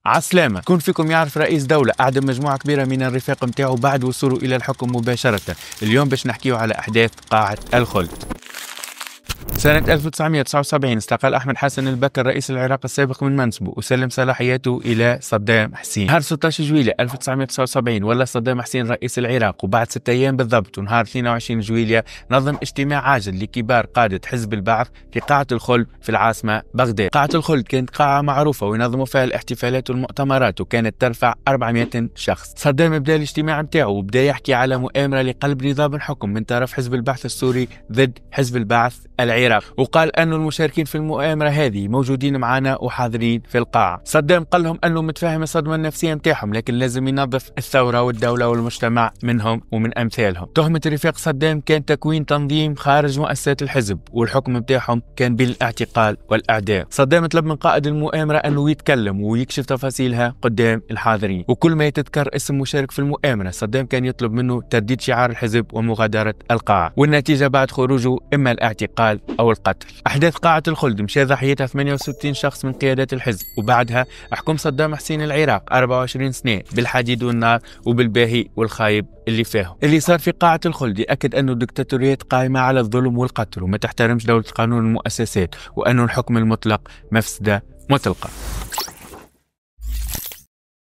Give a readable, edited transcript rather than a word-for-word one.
عسلامة. كون فيكم يعرف رئيس دولة أعدم مجموعة كبيرة من الرفاق متاعه بعد وصوله إلى الحكم مباشرة. اليوم باش نحكيو على أحداث قاعة الخلد. سنة 1979 استقال أحمد حسن البكر رئيس العراق السابق من منصبه وسلم صلاحياته إلى صدام حسين. نهار 16 جويلية 1979 ولا صدام حسين رئيس العراق، وبعد 6 أيام بالضبط ونهار 22 جويلية نظم اجتماع عاجل لكبار قادة حزب البعث في قاعة الخلد في العاصمة بغداد. قاعة الخلد كانت قاعة معروفة وينظموا فيها الاحتفالات والمؤتمرات وكانت ترفع 400 شخص. صدام بدأ الاجتماع متاعه وبدأ يحكي على مؤامرة لقلب نظام الحكم من طرف حزب البعث السوري ضد حزب البعث العراقي، وقال أن المشاركين في المؤامرة هذه موجودين معنا وحاضرين في القاعة. صدام قال لهم أنه متفاهم الصدمة النفسية متاعهم لكن لازم ينظف الثورة والدولة والمجتمع منهم ومن أمثالهم. تهمة رفاق صدام كان تكوين تنظيم خارج مؤسسات الحزب والحكم متاعهم كان بين الاعتقال والإعدام. صدام طلب من قائد المؤامرة أنه يتكلم ويكشف تفاصيلها قدام الحاضرين، وكل ما يتذكر اسم مشارك في المؤامرة صدام كان يطلب منه ترديد شعار الحزب ومغادرة القاعة، والنتيجة بعد خروجه إما الاعتقال أو القتل. أحداث قاعة الخلد مشى ضحيتها 68 شخص من قيادات الحزب، وبعدها حكم صدام حسين العراق 24 سنة بالحديد والنار وبالباهي والخايب اللي فيهم. اللي صار في قاعة الخلد يأكد أنه الدكتاتوريات قائمة على الظلم والقتل وما تحترمش دولة قانون المؤسسات، وأنه الحكم المطلق مفسدة مطلقة.